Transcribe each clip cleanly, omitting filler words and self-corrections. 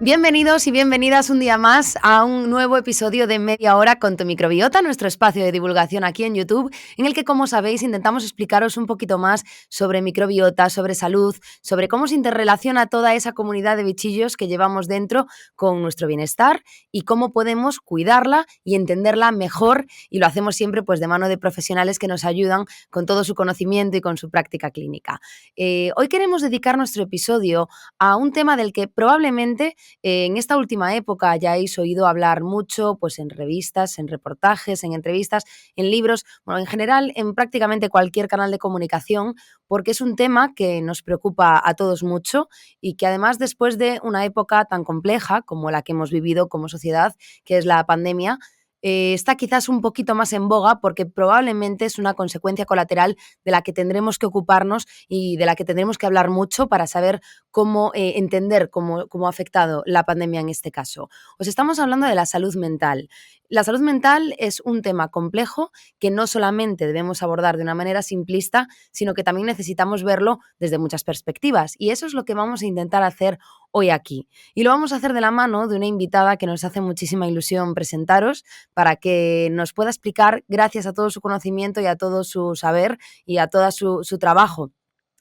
Bienvenidos y bienvenidas un día más a un nuevo episodio de Media Hora con tu microbiota, nuestro espacio de divulgación aquí en YouTube, en el que, como sabéis, intentamos explicaros un poquito más sobre microbiota, sobre salud, sobre cómo se interrelaciona toda esa comunidad de bichillos que llevamos dentro con nuestro bienestar y cómo podemos cuidarla y entenderla mejor, y lo hacemos siempre pues de mano de profesionales que nos ayudan con todo su conocimiento y con su práctica clínica. Hoy queremos dedicar nuestro episodio a un tema del que probablemente en esta última época ya habéis oído hablar mucho, pues en revistas, en reportajes, en entrevistas, en libros, bueno, en general en prácticamente cualquier canal de comunicación, porque es un tema que nos preocupa a todos mucho y que además después de una época tan compleja como la que hemos vivido como sociedad, que es la pandemia, está quizás un poquito más en boga porque probablemente es una consecuencia colateral de la que tendremos que ocuparnos y de la que tendremos que hablar mucho para saber cómo entender cómo ha afectado la pandemia en este caso. Os estamos hablando de la salud mental. La salud mental es un tema complejo que no solamente debemos abordar de una manera simplista, sino que también necesitamos verlo desde muchas perspectivas. Y eso es lo que vamos a intentar hacer hoy aquí. Y lo vamos a hacer de la mano de una invitada que nos hace muchísima ilusión presentaros para que nos pueda explicar, gracias a todo su conocimiento y a todo su saber y a todo su trabajo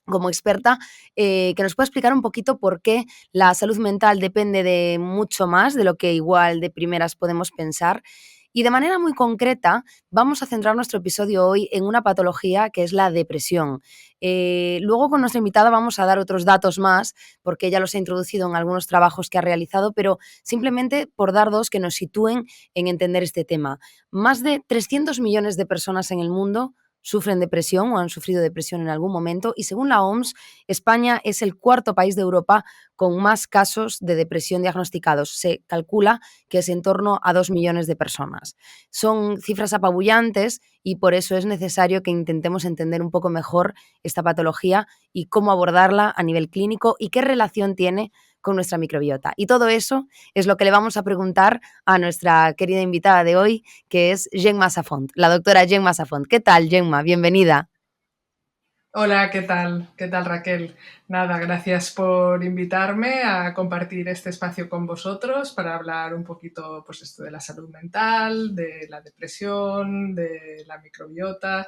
como experta, que nos pueda explicar un poquito por qué la salud mental depende de mucho más de lo que igual de primeras podemos pensar. Y de manera muy concreta, vamos a centrar nuestro episodio hoy en una patología que es la depresión. Luego con nuestra invitada vamos a dar otros datos más, porque ella los ha introducido en algunos trabajos que ha realizado, pero simplemente por dar dos que nos sitúen en entender este tema. Más de 300 millones de personas en el mundo sufren depresión o han sufrido depresión en algún momento, y según la OMS, España es el cuarto país de Europa con más casos de depresión diagnosticados. Se calcula que es en torno a 2 millones de personas. Son cifras apabullantes y por eso es necesario que intentemos entender un poco mejor esta patología y cómo abordarla a nivel clínico y qué relación tiene con nuestra microbiota. Y todo eso es lo que le vamos a preguntar a nuestra querida invitada de hoy, que es Gemma Safont, la doctora Gemma Safont. ¿Qué tal, Gemma? Bienvenida. Hola, ¿qué tal? ¿Qué tal, Raquel? Nada, gracias por invitarme a compartir este espacio con vosotros para hablar un poquito, pues, esto de la salud mental, de la depresión, de la microbiota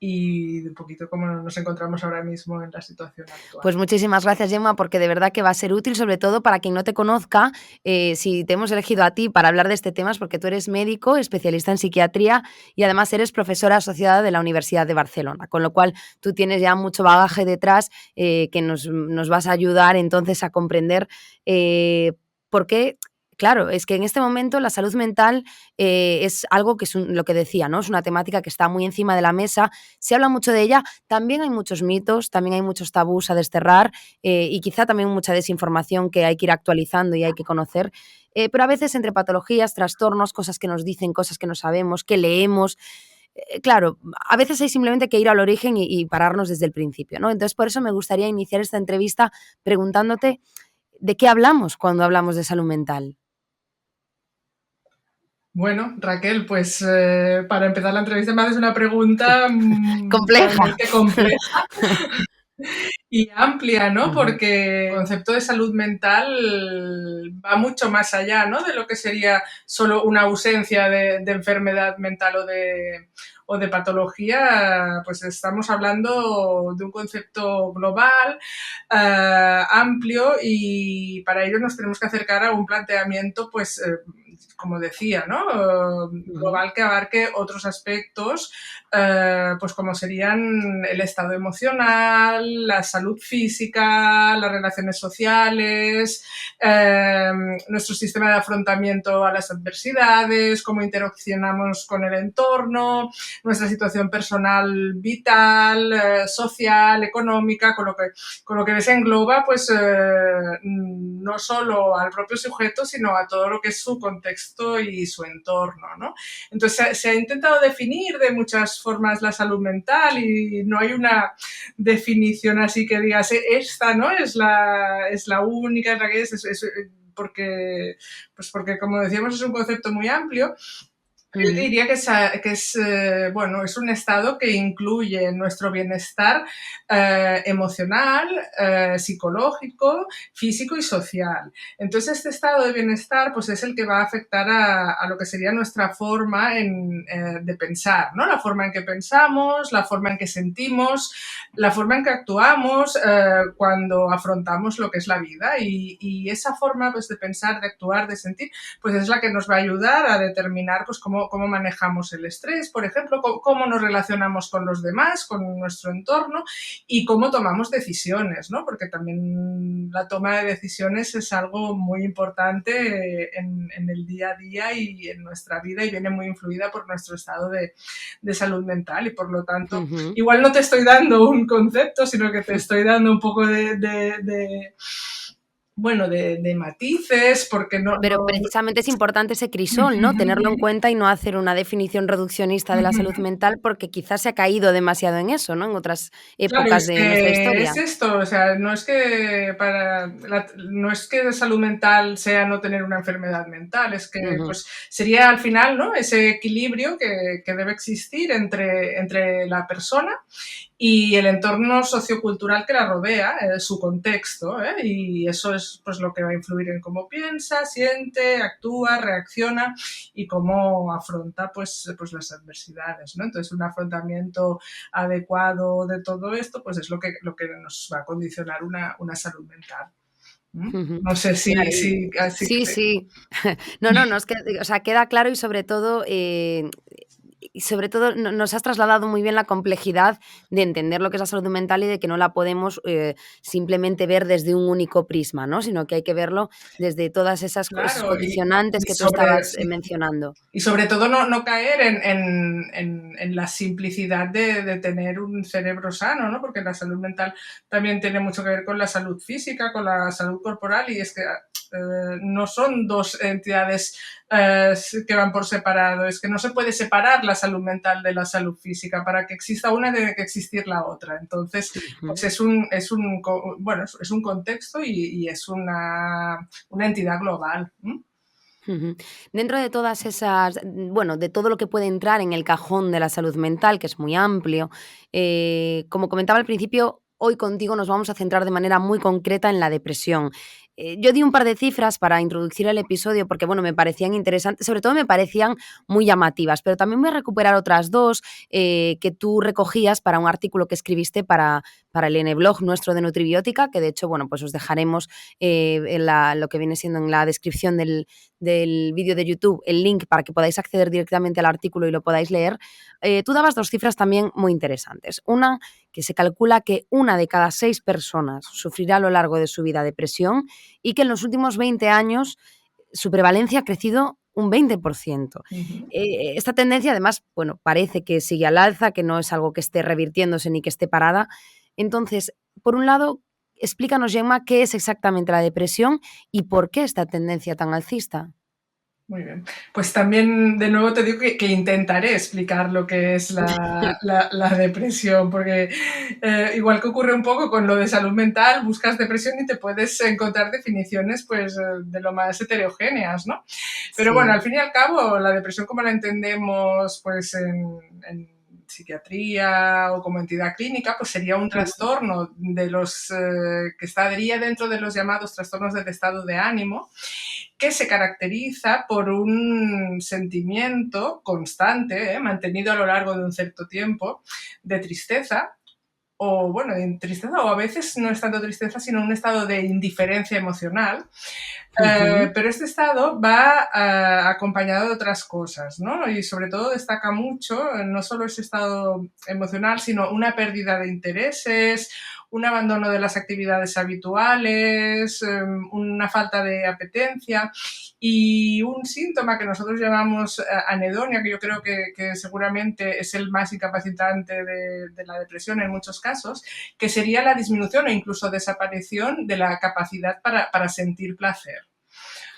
y un poquito cómo nos encontramos ahora mismo en la situación actual. Pues muchísimas gracias, Gemma, porque de verdad que va a ser útil, sobre todo para quien no te conozca. Si te hemos elegido a ti para hablar de este tema es porque tú eres médico, especialista en psiquiatría y además eres profesora asociada de la Universidad de Barcelona, con lo cual tú tienes ya mucho bagaje detrás que nos vas a ayudar entonces a comprender por qué. Claro, es que en este momento la salud mental es algo que es lo que decía, ¿no? Es una temática que está muy encima de la mesa, se habla mucho de ella, también hay muchos mitos, también hay muchos tabús a desterrar y quizá también mucha desinformación que hay que ir actualizando y hay que conocer, pero a veces entre patologías, trastornos, cosas que nos dicen, cosas que no sabemos, que leemos, claro, a veces hay simplemente que ir al origen y pararnos desde el principio, ¿no? Entonces, por eso me gustaría iniciar esta entrevista preguntándote de qué hablamos cuando hablamos de salud mental. Bueno, Raquel, pues para empezar la entrevista me haces una pregunta Compleja. realmente compleja y amplia, ¿no? Ujú. Porque el concepto de salud mental va mucho más allá, ¿no? De lo que sería solo una ausencia de enfermedad mental o de patología, pues estamos hablando de un concepto global, amplio, y para ello nos tenemos que acercar a un planteamiento, pues, como decía, ¿no? Ujú. Global, que abarque otros aspectos, pues como serían el estado emocional, la salud física, las relaciones sociales, nuestro sistema de afrontamiento a las adversidades, cómo interaccionamos con el entorno, nuestra situación personal vital, social, económica, con lo que se engloba, pues, no solo al propio sujeto, sino a todo lo que es su contexto y su entorno, ¿no? Entonces se ha intentado definir de muchas formas la salud mental y no hay una definición así que digas, esta, ¿no? Es la única, es la que es porque, pues porque, como decíamos, es un concepto muy amplio. Yo te Ujú. diría bueno, es un estado que incluye nuestro bienestar emocional, psicológico, físico y social. Entonces, este estado de bienestar pues, es el que va a afectar a lo que sería nuestra forma de pensar, ¿no? La forma en que pensamos, la forma en que sentimos, la forma en que actuamos cuando afrontamos lo que es la vida. Y esa forma pues, de pensar, de actuar, de sentir, pues es la que nos va a ayudar a determinar pues, cómo manejamos el estrés, por ejemplo, cómo nos relacionamos con los demás, con nuestro entorno y cómo tomamos decisiones, ¿no? Porque también la toma de decisiones es algo muy importante en el día a día y en nuestra vida y viene muy influida por nuestro estado de salud mental y por lo tanto, Ujú. igual no te estoy dando un concepto, sino que te estoy dando un poco bueno, de matices, porque Pero precisamente es importante ese crisol, ¿no? Tenerlo en cuenta y no hacer una definición reduccionista de la salud mental, porque quizás se ha caído demasiado en eso, ¿no? En otras Claro, épocas es de nuestra que historia. es esto, o sea, no es que salud mental sea no tener una enfermedad mental, es que Ujú. pues sería al final, ¿no? Ese equilibrio que debe existir entre la persona y el entorno sociocultural que la rodea, su contexto, ¿eh? Y eso es pues lo que va a influir en cómo piensa, siente, actúa, reacciona y cómo afronta pues las adversidades, ¿no? Entonces un afrontamiento adecuado de todo esto, pues es lo que nos va a condicionar una salud mental. ¿Mm? Ujú. No sé Claro, si así sí, que... sí. No, no, nos que o sea, queda claro y sobre todo nos has trasladado muy bien la complejidad de entender lo que es la salud mental y de que no la podemos, simplemente ver desde un único prisma, ¿no? Sino que hay que verlo desde todas esas esos Claro, condicionantes y que tú sobre, estabas, sí, mencionando. y sobre todo no caer en la simplicidad de tener un cerebro sano, ¿no? Porque la salud mental también tiene mucho que ver con la salud física, con la salud corporal, y es que no son dos entidades que van por separado, es que no se puede separar la salud mental de la salud física. Para que exista una tiene que existir la otra. Entonces, Ujú. pues bueno, es un contexto y es una entidad global. ¿Mm? Ujú. Dentro de todas esas, bueno, de todo lo que puede entrar en el cajón de la salud mental, que es muy amplio, como comentaba al principio, hoy contigo nos vamos a centrar de manera muy concreta en la depresión. Yo di un par de cifras para introducir el episodio porque, bueno, me parecían interesantes, sobre todo me parecían muy llamativas, pero también voy a recuperar otras dos que tú recogías para un artículo que escribiste para el N-blog nuestro de Nutribiótica, que de hecho, bueno, pues os dejaremos lo que viene siendo en la descripción del vídeo de YouTube el link para que podáis acceder directamente al artículo y lo podáis leer. Tú dabas dos cifras también muy interesantes. Una, que se calcula que una de cada 6 personas sufrirá a lo largo de su vida depresión y que en los últimos 20 años su prevalencia ha crecido un 20%. Ujú. Esta tendencia, además, bueno, parece que sigue al alza, que no es algo que esté revirtiéndose ni que esté parada. Entonces, por un lado, explícanos, Gemma, qué es exactamente la depresión y por qué esta tendencia tan alcista. Muy bien. Pues también, de nuevo, te digo que intentaré explicar lo que es la depresión, porque igual que ocurre un poco con lo de salud mental, buscas depresión y te puedes encontrar definiciones pues, de lo más heterogéneas, ¿no? Pero bueno, Sí. al fin y al cabo, la depresión como la entendemos pues, en psiquiatría o como entidad clínica, pues sería un trastorno de los que estaría dentro de los llamados trastornos del estado de ánimo, que se caracteriza por un sentimiento constante, mantenido a lo largo de un cierto tiempo, de tristeza, o bueno, de tristeza, o a veces no es tanto tristeza, sino un estado de indiferencia emocional. Ujú, Pero este estado va acompañado de otras cosas, ¿no? Y sobre todo destaca mucho no solo ese estado emocional, sino una pérdida de intereses, un abandono de las actividades habituales, una falta de apetencia y un síntoma que nosotros llamamos anedonia, que yo creo que seguramente es el más incapacitante de la depresión en muchos casos, que sería la disminución o incluso desaparición de la capacidad para sentir placer.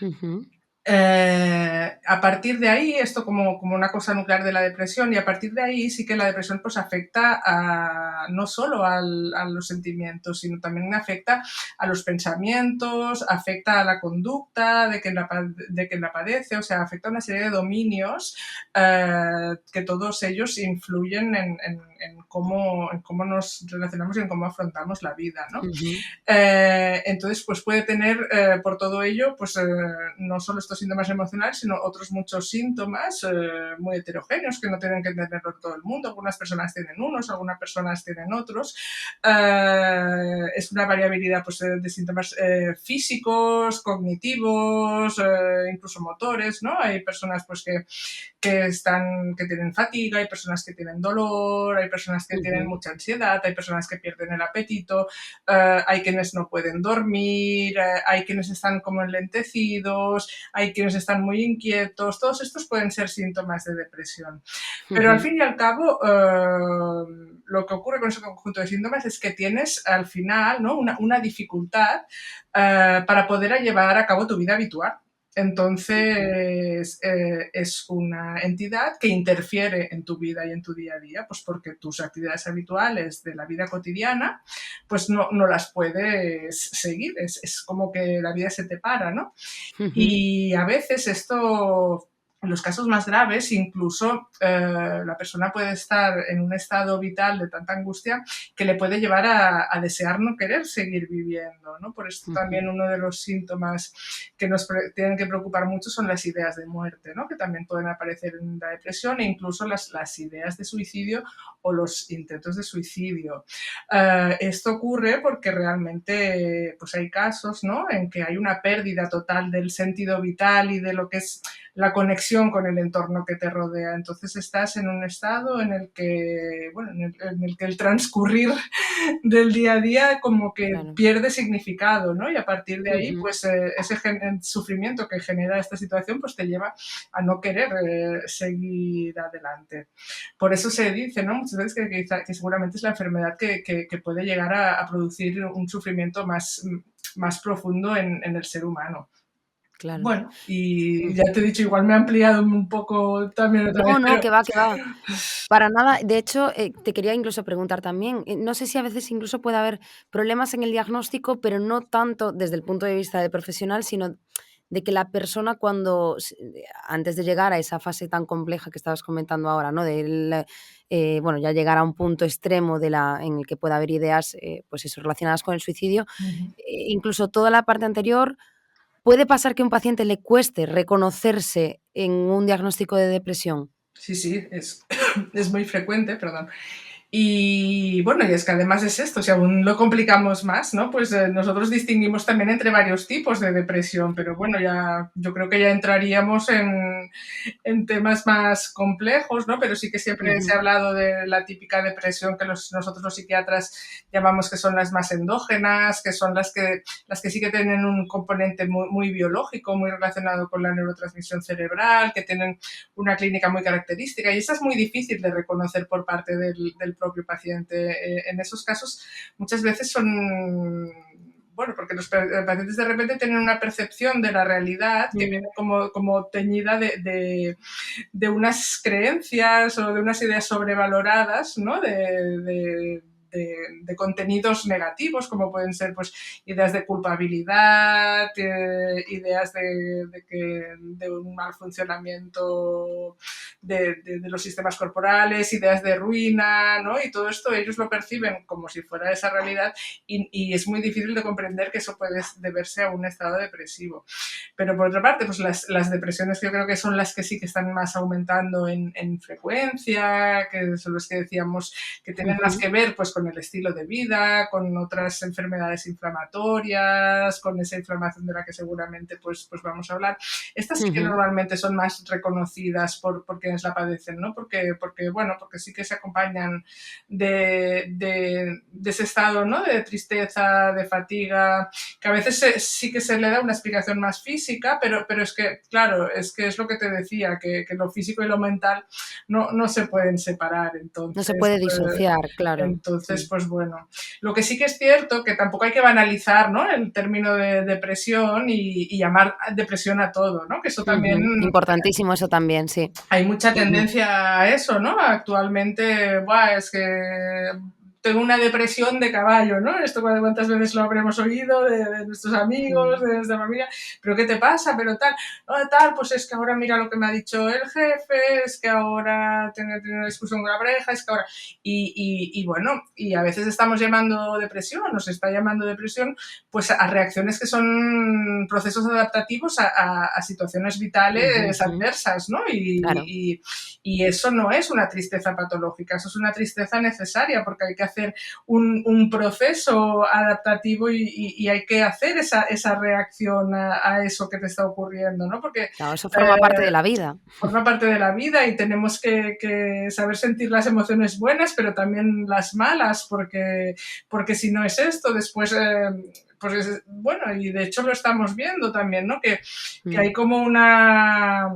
ujú. A partir de ahí, esto como una cosa nuclear de la depresión, y a partir de ahí sí que la depresión pues afecta no solo a los sentimientos, sino también afecta a los pensamientos, afecta a la conducta de quien la padece, o sea, afecta a una serie de dominios que todos ellos influyen en cómo nos relacionamos y en cómo afrontamos la vida, ¿no? Ujú. Entonces, pues puede tener por todo ello, pues no solo estos síntomas emocionales, sino otros muchos síntomas muy heterogéneos que no tienen que tenerlo todo el mundo. Algunas personas tienen unos, algunas personas tienen otros. Es una variabilidad pues, de síntomas físicos, cognitivos, incluso motores, ¿no? Hay personas pues que tienen fatiga, hay personas que tienen dolor, hay personas que tienen mucha ansiedad, hay personas que pierden el apetito, hay quienes no pueden dormir, hay quienes están como enlentecidos, hay quienes están muy inquietos, todos estos pueden ser síntomas de depresión. Pero al fin y al cabo, lo que ocurre con ese conjunto de síntomas es que tienes al final, ¿no?, una dificultad para poder llevar a cabo tu vida habitual. Entonces, es una entidad que interfiere en tu vida y en tu día a día, pues porque tus actividades habituales de la vida cotidiana, pues no las puedes seguir. Es como que la vida se te para, ¿no? Y a veces esto, en los casos más graves, incluso la persona puede estar en un estado vital de tanta angustia que le puede llevar a desear no querer seguir viviendo, ¿no? Por esto también uno de los síntomas que nos tienen que preocupar mucho son las ideas de muerte, ¿no? Que también pueden aparecer en la depresión, e incluso las ideas de suicidio o los intentos de suicidio. Esto ocurre porque realmente pues hay casos, ¿no?, en que hay una pérdida total del sentido vital y de lo que es la conexión con el entorno que te rodea. Entonces estás en un estado en el que, bueno, en el que el transcurrir del día a día como que Claro. pierde significado, ¿no? Y a partir de ahí, Ujú. pues ese sufrimiento que genera esta situación, pues te lleva a no querer seguir adelante. Por eso se dice, ¿no?, muchas veces que seguramente es la enfermedad que puede llegar a producir un sufrimiento más profundo en el ser humano. Claro. Bueno, y ya Ujú. te he dicho, igual me he ampliado un poco también otra vez, No, no, pero que va, que va. Para nada. De hecho, te quería incluso preguntar también, no sé si a veces incluso puede haber problemas en el diagnóstico, pero no tanto desde el punto de vista de profesional, sino de que la persona cuando antes de llegar a esa fase tan compleja que estabas comentando ahora, ¿no? Bueno, ya llegar a un punto extremo en el que pueda haber ideas, pues eso, relacionadas con el suicidio, ujú. incluso toda la parte anterior, ¿puede pasar que a un paciente le cueste reconocerse en un diagnóstico de depresión? Sí, sí, es muy frecuente, perdón. Y bueno, y es que además es esto, si aún lo complicamos más, ¿no? Pues nosotros distinguimos también entre varios tipos de depresión, pero bueno, ya yo creo que ya entraríamos en temas más complejos, ¿no? Pero sí que siempre se ha Ujú. hablado de la típica depresión que nosotros los psiquiatras llamamos que son las más endógenas, que son las que sí que tienen un componente muy biológico, muy relacionado con la neurotransmisión cerebral, que tienen una clínica muy característica, y esa es muy difícil de reconocer por parte del propio paciente. En esos casos muchas veces son, bueno, porque los pacientes de repente tienen una percepción de la realidad que Mm. viene como teñida de unas creencias o de unas ideas sobrevaloradas, ¿no? De contenidos negativos, como pueden ser pues, ideas de culpabilidad, ideas de un mal funcionamiento de los sistemas corporales, ideas de ruina, ¿no? Y todo esto ellos lo perciben como si fuera esa realidad, y es muy difícil de comprender que eso puede deberse a un estado depresivo. Pero por otra parte, pues las depresiones yo creo que son las que sí que están más aumentando en frecuencia, que son las que decíamos que tienen más Ujú. que ver pues con el estilo de vida, con otras enfermedades inflamatorias, con esa inflamación de la que seguramente pues vamos a hablar. Estas sí que Ujú. normalmente son más reconocidas por quienes la padecen, ¿no? Porque sí que se acompañan de ese estado, ¿no?, de tristeza, de fatiga, que a veces sí que se le da una explicación más física, pero es que, claro, es lo que te decía, que lo físico y lo mental no se pueden separar. No se Entonces, puede disociar, claro. Entonces, pues bueno, lo que sí que es cierto que tampoco hay que banalizar, ¿no?, el término de depresión y llamar depresión a todo, ¿no? Que eso también Importantísimo eso también, sí. hay mucha tendencia a eso, ¿no? Actualmente, buah, es que tengo una depresión de caballo, ¿no? Esto cuántas veces lo habremos oído de nuestros amigos, de nuestra familia, pero ¿qué te pasa? Pero tal, tal, pues es que ahora mira lo que me ha dicho el jefe, es que ahora tengo una discusión con la pareja, es que ahora... Y bueno, y a veces estamos llamando depresión, nos está llamando depresión, pues a reacciones que son procesos adaptativos a situaciones vitales adversas, ¿no? Claro. Y eso no es una tristeza patológica, eso es una tristeza necesaria porque hay que hacer un proceso adaptativo y hay que hacer esa reacción a eso que te está ocurriendo, ¿no? Porque Claro, eso forma parte de la vida. forma parte de la vida y tenemos que saber sentir las emociones buenas, pero también las malas, porque si no es esto, después... pues bueno, y de hecho lo estamos viendo también, ¿no? Que hay como una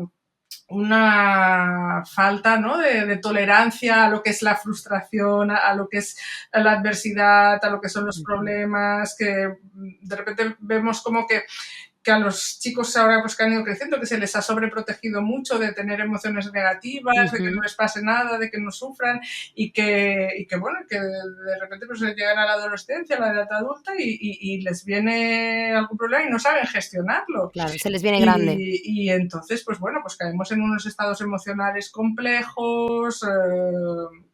falta, ¿no?, de tolerancia a lo que es la frustración, a lo que es la adversidad, a lo que son los problemas, que de repente vemos como que a los chicos ahora pues que han ido creciendo, que se les ha sobreprotegido mucho de tener emociones negativas, de que no les pase nada, de que no sufran y que bueno, que de repente pues llegan a la adolescencia, a la edad adulta y les viene algún problema y no saben gestionarlo. Claro, se les viene grande. Y entonces, pues bueno, pues caemos en unos estados emocionales complejos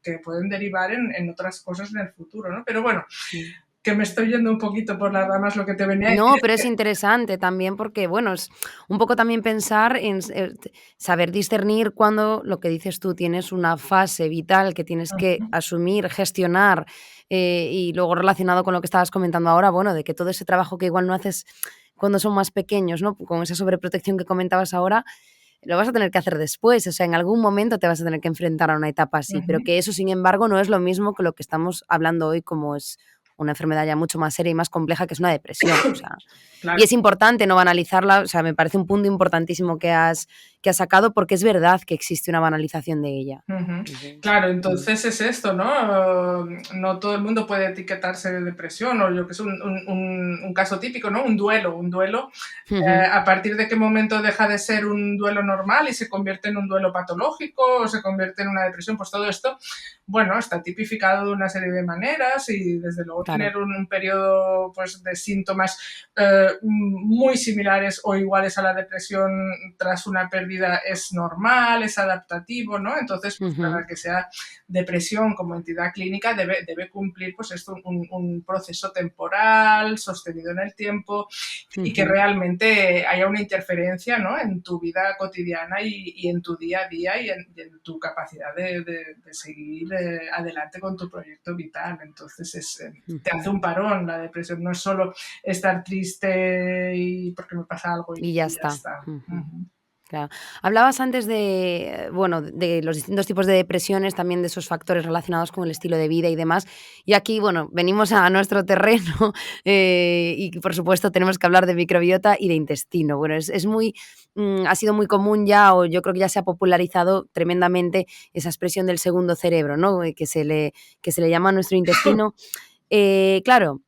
que pueden derivar en otras cosas en el futuro, ¿no? Pero bueno, que me estoy yendo un poquito por las ramas, lo que te venía a decir No, es pero es que... interesante también porque, bueno, es un poco también pensar en saber discernir cuando, lo que dices tú, tienes una fase vital que tienes que asumir, gestionar, y luego relacionado con lo que estabas comentando ahora, bueno, de que todo ese trabajo que igual no haces cuando son más pequeños, ¿no? Con esa sobreprotección que comentabas ahora, lo vas a tener que hacer después, o sea, en algún momento te vas a tener que enfrentar a una etapa así, pero que eso, sin embargo, no es lo mismo que lo que estamos hablando hoy, como es una enfermedad ya mucho más seria y más compleja, que es una depresión, o sea, Claro. y es importante no banalizarla, o sea, me parece un punto importantísimo que has sacado, porque es verdad que existe una banalización de ella. Claro, entonces es esto, ¿no? No todo el mundo puede etiquetarse de depresión o yo que sé, un caso típico, ¿no? Un duelo. ¿A partir de qué momento deja de ser un duelo normal y se convierte en un duelo patológico o se convierte en una depresión? Pues todo esto, bueno, está tipificado de una serie de maneras y desde luego Claro. tener un periodo pues, de síntomas muy similares o iguales a la depresión tras una pérdida es normal, es adaptativo, ¿no? Entonces, pues, para que sea depresión como entidad clínica debe cumplir pues esto, un proceso temporal, sostenido en el tiempo y que realmente haya una interferencia, ¿no?, en tu vida cotidiana y en tu día a día y en tu capacidad de seguir adelante con tu proyecto vital. Entonces te hace un parón la depresión, no es solo estar triste y porque me pasa algo Y y ya ya está. está. Claro. Hablabas antes de, bueno, de los distintos tipos de depresiones, también de esos factores relacionados con el estilo de vida y demás. Y aquí, bueno, venimos a nuestro terreno y, por supuesto, tenemos que hablar de microbiota y de intestino. Bueno, es muy, ha sido muy común ya, o yo creo que ya se ha popularizado tremendamente esa expresión del segundo cerebro, ¿no? Que se le llama a nuestro intestino. Claro.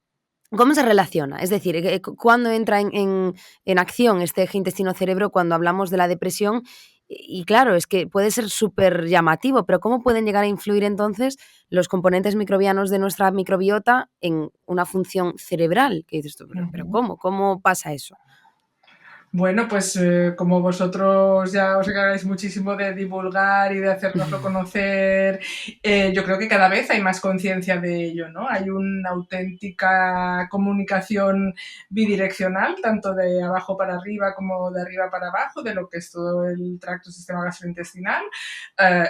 ¿Cómo se relaciona? Es decir, ¿cuándo entra en acción este eje intestino-cerebro cuando hablamos de la depresión? Y claro, es que puede ser súper llamativo, pero ¿cómo pueden llegar a influir entonces los componentes microbianos de nuestra microbiota en una función cerebral? Que dices tú, pero ¿cómo? ¿Cómo pasa eso? Bueno, pues como vosotros ya os encargáis muchísimo de divulgar y de hacernoslo conocer, yo creo que cada vez hay más conciencia de ello, ¿no? Hay una auténtica comunicación bidireccional, tanto de abajo para arriba como de arriba para abajo, de lo que es todo el tracto sistema gastrointestinal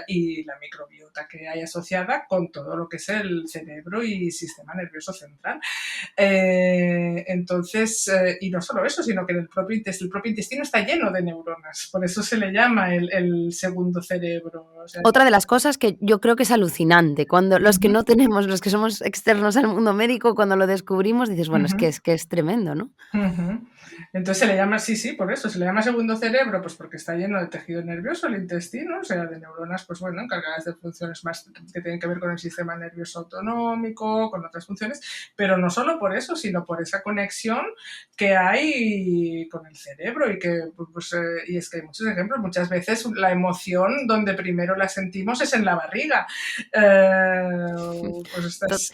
y la microbiota que hay asociada con todo lo que es el cerebro y sistema nervioso central. Entonces, y no solo eso, sino que el propio intestino está lleno de neuronas, por eso se le llama el segundo cerebro. O sea, Otra de las cosas que yo creo que es alucinante, cuando los que ujú, no tenemos, los que somos externos al mundo médico, cuando lo descubrimos dices: "Bueno, ujú. es que es tremendo", ¿no? Ujú. Entonces se le llama, sí, sí, por eso, se le llama segundo cerebro, pues porque está lleno de tejido nervioso, el intestino, o sea, de neuronas, pues bueno, encargadas de funciones más que tienen que ver con el sistema nervioso autonómico, con otras funciones, pero no solo por eso, sino por esa conexión que hay con el cerebro y que, pues, y es que hay muchos ejemplos, muchas veces la emoción donde primero la sentimos es en la barriga. Eh, pues To estas...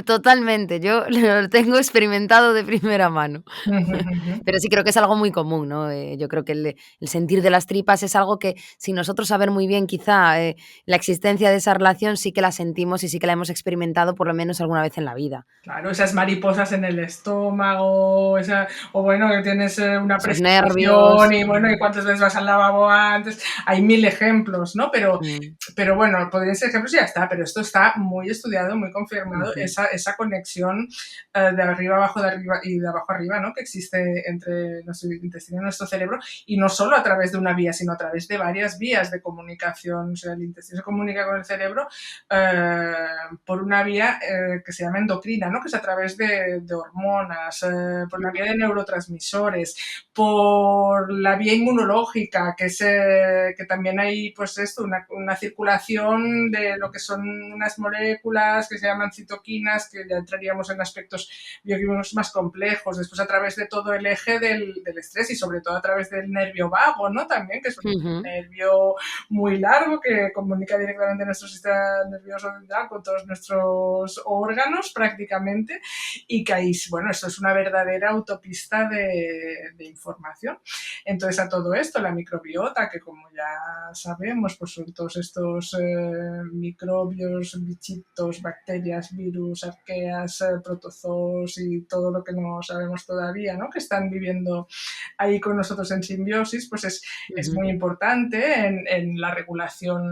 totalmente, yo lo tengo experimentado de primera mano. Ujú, ujú. Pero sí creo que es algo muy común, ¿no? Yo creo que el sentir de las tripas es algo que, sin nosotros saber muy bien, quizá, la existencia de esa relación sí que la sentimos y sí que la hemos experimentado por lo menos alguna vez en la vida. Claro, esas mariposas en el estómago, o bueno, que tienes una Esos nervios. presentación y bueno, y cuántas veces vas al lavabo antes. Hay mil ejemplos, ¿no? Mm, Pero bueno, podrían ser ejemplos y ya está, pero esto está muy estudiado, muy confirmado, ujú, esa conexión de arriba abajo de arriba y de abajo arriba, ¿no? Que existe entre nuestro intestino y nuestro cerebro, y no solo a través de una vía, sino a través de varias vías de comunicación. O sea, el intestino se comunica con el cerebro eh, por una vía que se llama endocrina, ¿no? Que es a través de hormonas, por la vía de neurotransmisores, por la vía inmunológica, que también hay pues esto, una circulación de lo que son unas moléculas que se llaman citoquinas, que ya entraríamos en aspectos bioquímicos más complejos, después a través de todo el eje del estrés y sobre todo a través del nervio vago, ¿no? También, que es un ujú, nervio muy largo que comunica directamente nuestro sistema nervioso central con todos nuestros órganos prácticamente, y que ahí, bueno, esto es una verdadera autopista de información. Entonces a todo esto, la microbiota, que como ya sabemos, pues son todos estos microbios, bichitos, bacterias, virus, arqueas, protozoos y todo lo que no sabemos todavía, ¿no? Que están viviendo ahí con nosotros en simbiosis, pues es ujú, muy importante en la regulación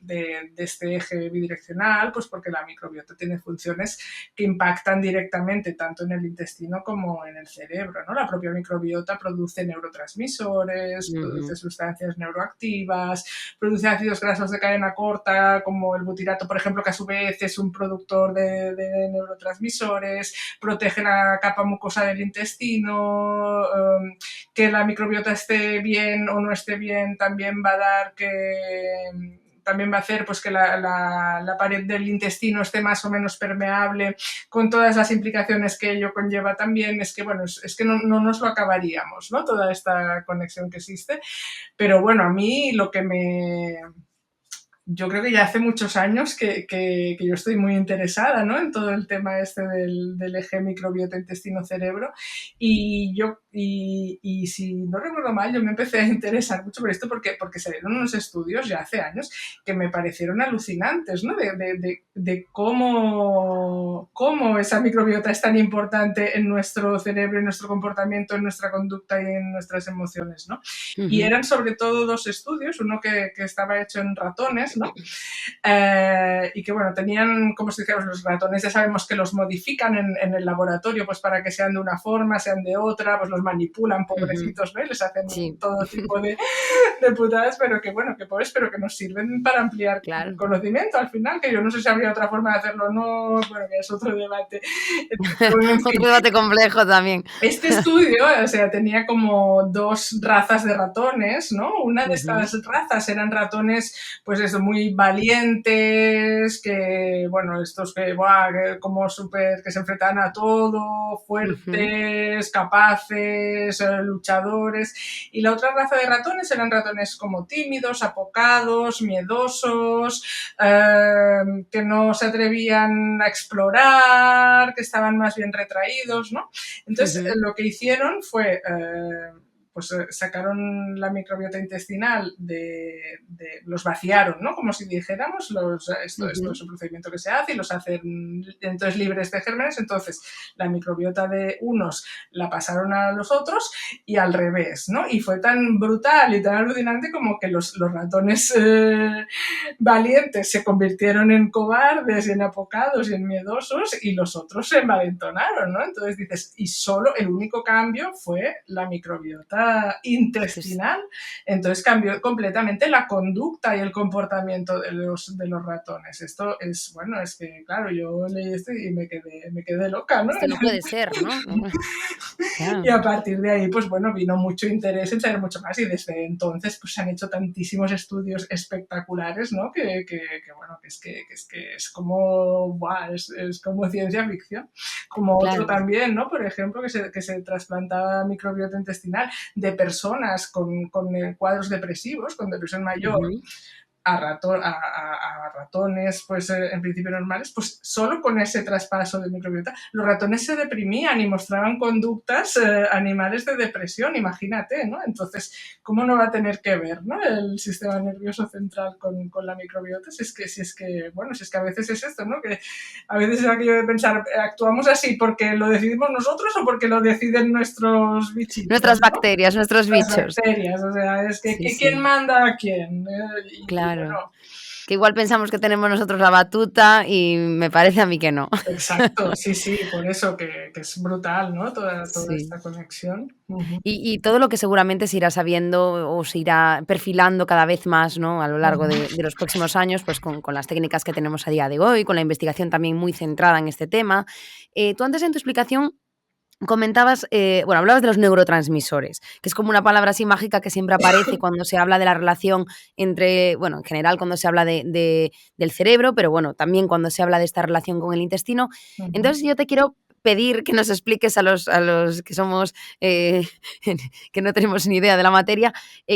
de este eje bidireccional, pues porque la microbiota tiene funciones que impactan directamente tanto en el intestino como en el cerebro, ¿no? La propia microbiota produce neurotransmisores, produce ujú. sustancias neuroactivas, produce ácidos grasos de cadena corta, como el butirato, por ejemplo, que a su vez es un productor de neurotransmisores, protege la capa mucosa del intestino, que la microbiota esté bien o no esté bien también va a dar que también va a hacer pues, que la pared del intestino esté más o menos permeable, con todas las implicaciones que ello conlleva también. Es que, bueno, es que no nos lo acabaríamos, ¿no? Toda esta conexión que existe. Pero bueno, a mí lo que yo creo que ya hace muchos años que yo estoy muy interesada, ¿no? En todo el tema este del eje microbiota intestino-cerebro, y si no recuerdo mal, yo me empecé a interesar mucho por esto porque salieron unos estudios ya hace años que me parecieron alucinantes, ¿no? De cómo esa microbiota es tan importante en nuestro cerebro, en nuestro comportamiento, en nuestra conducta y en nuestras emociones, ¿no? Y Ujú, eran sobre todo dos estudios, uno que estaba hecho en ratones, ¿no? Y que, bueno, tenían, como si dijéramos, los ratones ya sabemos que los modifican en el laboratorio pues para que sean de una forma, sean de otra, pues los manipulan, ujú. pobrecitos, ¿no? Les hacen Sí, todo tipo de putadas, pero que, bueno, que pobres, pero que nos sirven para ampliar claro. conocimiento al final, que yo no sé si habría otra forma de hacerlo o no, bueno, que es otro debate. Bueno, en Otro fin, debate complejo también. este estudio, o sea, tenía como dos razas de ratones, ¿no? Una de Ujú, estas razas eran ratones, pues eso, muy valientes, que, bueno, estos que, ¡buah!, que como súper, que se enfrentan a todo, ujú, fuertes, capaces, luchadores. Y la otra raza de ratones eran ratones como tímidos, apocados, miedosos, que no se atrevían a explorar, que estaban más bien retraídos, ¿no? Entonces, ujú, lo que hicieron fue, pues sacaron la microbiota intestinal los vaciaron, ¿no? Como si dijéramos, esto es ujú. un procedimiento que se hace y los hacen entonces libres de gérmenes. Entonces, la microbiota de unos la pasaron a los otros y al revés, ¿no? Y fue tan brutal y tan alucinante como que los ratones valientes se convirtieron en cobardes, en apocados y en miedosos, y los otros se envalentonaron, ¿no? Entonces dices, y solo el único cambio fue la microbiota intestinal. Entonces cambió completamente la conducta y el comportamiento de los ratones. Esto es, bueno, es que, claro, yo leí esto y me quedé loca, ¿no? Esto no puede ser, ¿no? Y Claro. a partir de ahí, pues bueno, vino mucho interés en saber mucho más y desde entonces pues se han hecho tantísimos estudios espectaculares, ¿no? Bueno, que es como, ¡buah! Es como ciencia ficción. Como otro Claro. también, ¿no? Por ejemplo, que se trasplantaba microbiota intestinal de personas con cuadros depresivos, con depresión mayor, Ujú. a ratones, pues en principio normales, pues solo con ese traspaso de microbiota, los ratones se deprimían y mostraban conductas animales de depresión, imagínate, ¿no? Entonces, ¿cómo no va a tener que ver, ¿no? El sistema nervioso central con la microbiota? Si es que, bueno, si es que a veces es esto, ¿no? Que a veces es aquello de pensar, ¿actuamos así porque lo decidimos nosotros o porque lo deciden nuestros bichitos, Nuestras ¿no? bacterias, nuestros Las bichos. bacterias, o sea, es que Sí, ¿quién sí, manda a quién? Y claro. bueno, Que igual pensamos que tenemos nosotros la batuta y me parece a mí que no. exacto, sí, sí, por eso que es brutal, ¿no? Toda Sí. esta conexión. Ujú, Y todo lo que seguramente se irá sabiendo o se irá perfilando cada vez más, ¿no? A lo largo ujú, de los próximos años, pues con las técnicas que tenemos a día de hoy, con la investigación también muy centrada en este tema. Tú antes en tu explicación comentabas, bueno, hablabas de los neurotransmisores, que es como una palabra así mágica que siempre aparece cuando se habla de la relación entre, bueno, en general cuando se habla del cerebro, pero bueno, también cuando se habla de esta relación con el intestino. ujú, Entonces yo te quiero pedir que nos expliques a los que somos, que no tenemos ni idea de la materia,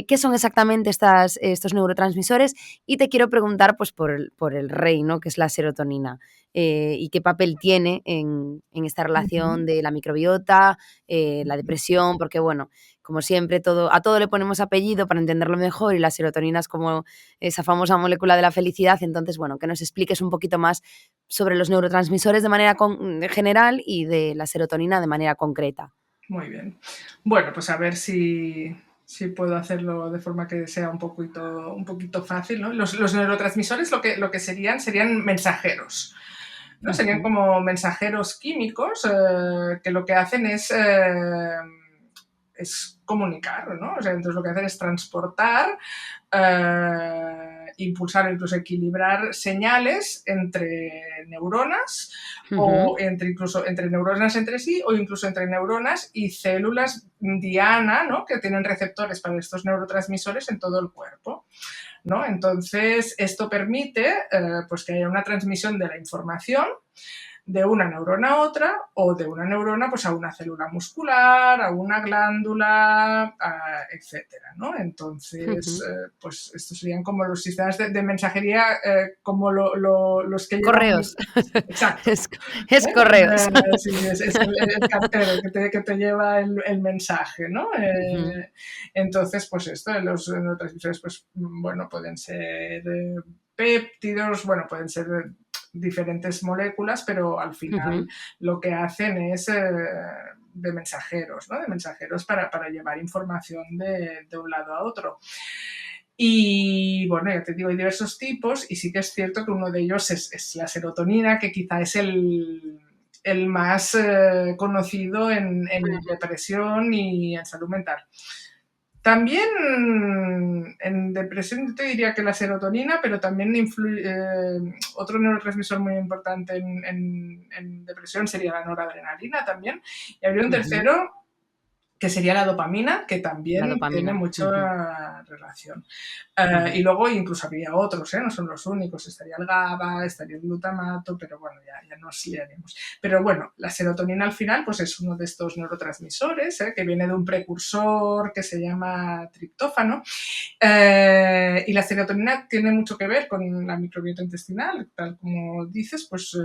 qué son exactamente estos neurotransmisores y te quiero preguntar pues por el rey, ¿no? Que es la serotonina y qué papel tiene en esta relación ujú. de la microbiota, la depresión, porque bueno, como siempre, a todo le ponemos apellido para entenderlo mejor y la serotonina es como esa famosa molécula de la felicidad. Entonces, bueno, que nos expliques un poquito más sobre los neurotransmisores de manera general y de la serotonina de manera concreta. Muy bien. Bueno, pues a ver si puedo hacerlo de forma que sea un poquito fácil, ¿no? Los neurotransmisores lo que serían mensajeros, ¿no? Serían Ujú, como mensajeros químicos que lo que hacen es comunicar, ¿no? O sea, entonces lo que hacen es transportar, impulsar, incluso equilibrar señales entre neuronas o ujú, incluso entre neuronas entre sí o incluso entre neuronas y células diana, ¿no? Que tienen receptores para estos neurotransmisores en todo el cuerpo, ¿no? Entonces, esto permite pues que haya una transmisión de la información de una neurona a otra o de una neurona pues a una célula muscular, a una glándula, etcétera, ¿no? Entonces, ujú. pues estos serían como los sistemas de mensajería como los que llevan... Correos. Exacto. Es, es correos. Sí, es el cartero que te lleva el mensaje, ¿no? Ujú, Entonces, pues esto, los neurotransmisores, pues bueno, pueden ser péptidos, bueno, pueden ser diferentes moléculas, pero al final ujú, lo que hacen es de mensajeros, ¿no? De mensajeros para llevar información de un lado a otro. Y bueno, ya te digo, hay diversos tipos y sí que es cierto que uno de ellos es la serotonina, que quizá es el más conocido en depresión y en salud mental. También en depresión yo te diría que la serotonina, pero también influye, otro neurotransmisor muy importante en depresión sería la noradrenalina también. Y habría un ujú. tercero que sería la dopamina, que La también tiene dopamina. Ujú, mucha relación. Y ujú, luego incluso habría otros, ¿eh? No son los únicos, estaría el GABA, estaría el glutamato, pero bueno, ya nos liaremos. Pero bueno, la serotonina al final pues es uno de estos neurotransmisores, ¿eh? Que viene de un precursor que se llama triptófano. Y la serotonina tiene mucho que ver con la microbiota intestinal, tal como dices, pues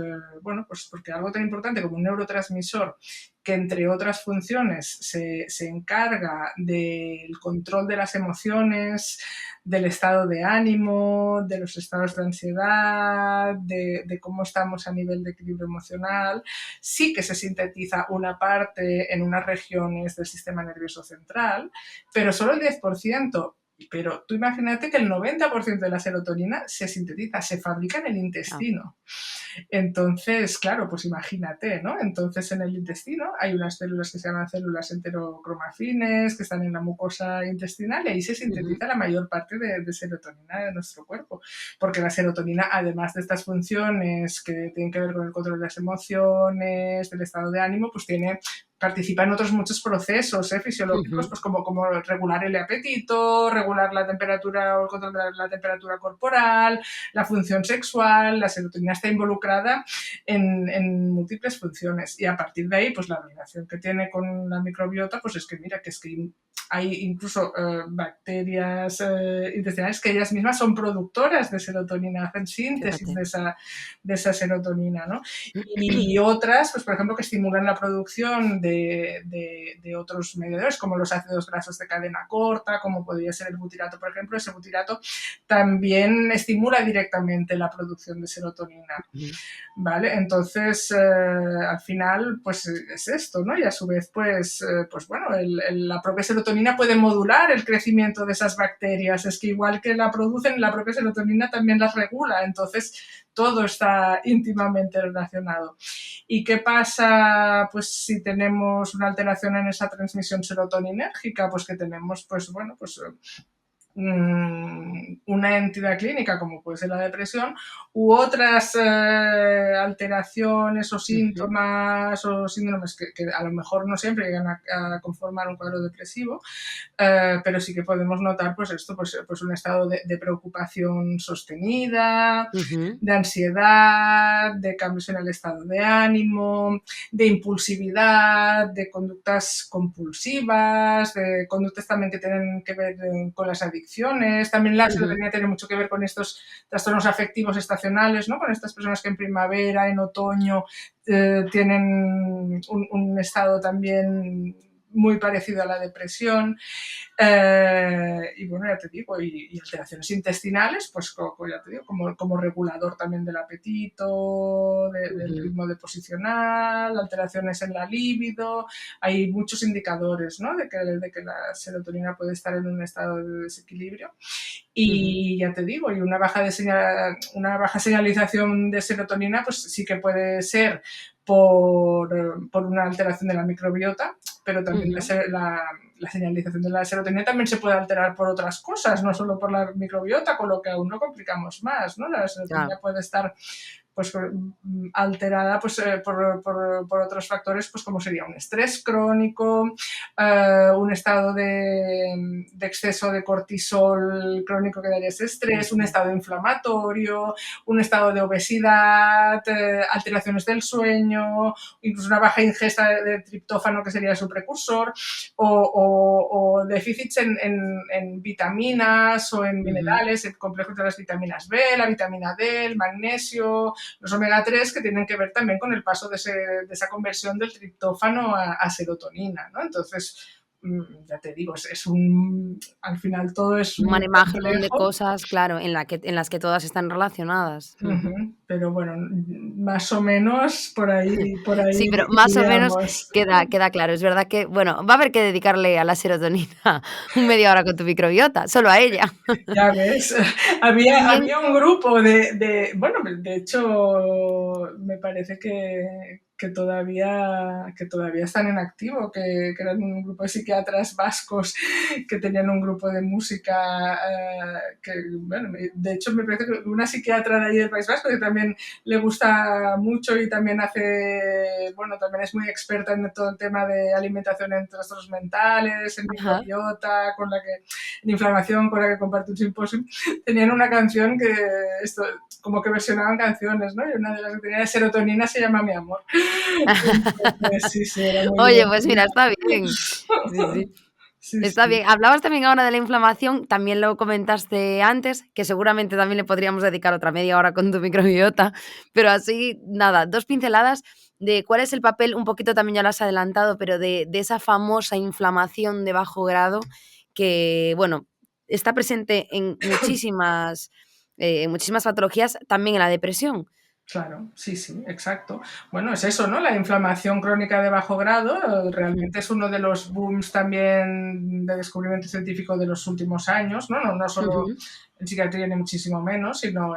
bueno, pues porque algo tan importante como un neurotransmisor que entre otras funciones se encarga del control de las emociones, del estado de ánimo, de los estados de ansiedad, de cómo estamos a nivel de equilibrio emocional, sí que se sintetiza una parte en unas regiones del sistema nervioso central, pero solo el 10%. Pero tú imagínate que el 90% de la serotonina se sintetiza, se fabrica en el Ah, intestino. Entonces, claro, pues imagínate, ¿no? Entonces en el intestino hay unas células que se llaman células enterocromafines, que están en la mucosa intestinal y ahí se ujú, sintetiza la mayor parte de serotonina de nuestro cuerpo. Porque la serotonina, además de estas funciones que tienen que ver con el control de las emociones, del estado de ánimo, pues participa en otros muchos procesos fisiológicos, ujú. pues como regular el apetito, regular la temperatura o el control de la temperatura corporal, la función sexual, la serotonina está involucrada en múltiples funciones y a partir de ahí, pues la relación que tiene con la microbiota, pues es que mira, que es que hay incluso bacterias intestinales que ellas mismas son productoras de serotonina, hacen síntesis Fíjate. de esa serotonina, ¿no? Y otras, pues por ejemplo, que estimulan la producción de otros mediadores, como los ácidos grasos de cadena corta, como podría ser el butirato, por ejemplo. Ese butirato también estimula directamente la producción de serotonina. Ujú. ¿Vale? Entonces, al final, pues es esto, ¿no? Y a su vez, pues bueno, la propia serotonina puede modular el crecimiento de esas bacterias. Es que igual que la producen, la propia serotonina también las regula. Entonces, todo está íntimamente relacionado. ¿Y qué pasa, pues, si tenemos una alteración en esa transmisión serotoninérgica? Pues que tenemos, pues, bueno, pues una entidad clínica como puede ser la depresión u otras alteraciones o Ujú. síntomas o síndromes que a lo mejor no siempre llegan a conformar un cuadro depresivo, pero sí que podemos notar pues esto, pues un estado de preocupación sostenida, Ujú. de ansiedad, de cambios en el estado de ánimo, de impulsividad, de conductas compulsivas, de conductas también que tienen que ver con las adicciones. También la Ujú. serotonina tiene mucho que ver con estos trastornos afectivos estacionales, ¿no? Con estas personas que en primavera, en otoño, tienen un estado también muy parecido a la depresión. Y bueno, ya te digo, y alteraciones intestinales, pues ya te digo, como regulador también del apetito, del Ujú. ritmo deposicional, alteraciones en la libido. Hay muchos indicadores, ¿no? De que la serotonina puede estar en un estado de desequilibrio. Ujú. Y ya te digo, y una baja señalización de serotonina, pues sí que puede ser por una alteración de la microbiota, pero también Ujú. la señalización de la serotonina también se puede alterar por otras cosas, no solo por la microbiota, con lo que aún no complicamos más, ¿no? La Claro. serotonina puede estar pues alterada pues, por otros factores, pues como sería un estrés crónico, un estado de exceso de cortisol crónico que daría ese estrés, un Ujú. estado inflamatorio, un estado de obesidad, alteraciones del sueño, incluso una baja ingesta de triptófano, que sería su precursor, o déficits en vitaminas o en Ujú. minerales, el complejo de las vitaminas B, la vitamina D, el magnesio, los omega 3 que tienen que ver también con el paso de esa conversión del triptófano a serotonina, ¿no? Entonces, ya te digo, al final todo es Un muy manemajón de complejo. cosas, claro, en las que todas están relacionadas. Ujú. Pero bueno, más o menos por Sí, ahí pero más o menos iríamos. queda claro. Es verdad que, bueno, va a haber que dedicarle a la serotonina un media hora con tu microbiota, solo a ella. Ya ves, También había un grupo bueno, de hecho, me parece que todavía están en activo, que eran un grupo de psiquiatras vascos que tenían un grupo de música, que, bueno, de hecho me parece que una psiquiatra de ahí del País Vasco que también le gusta mucho y también bueno, también es muy experta en todo el tema de alimentación en trastornos mentales, en ajá. microbiota, en inflamación, con la que comparte un simposio, tenían una canción como que versionaban canciones, ¿no? Y una de las que tenía de serotonina se llama Mi amor. Entonces, sí, sí, era muy Oye, pues divertido. mira, está bien. Sí, sí. Sí, Está sí. bien. Hablabas también ahora de la inflamación, también lo comentaste antes, que seguramente también le podríamos dedicar otra media hora con tu microbiota, pero así, nada, 2 pinceladas de cuál es el papel, un poquito también ya lo has adelantado, pero de esa famosa inflamación de bajo grado que, bueno, está presente en muchísimas patologías, también en la depresión. Claro, sí, sí, exacto. Bueno, es eso, ¿no? La inflamación crónica de bajo grado Mm, realmente es uno de los booms también de descubrimiento científico de los últimos años, ¿no? No solo ujú. en psiquiatría ni muchísimo menos, sino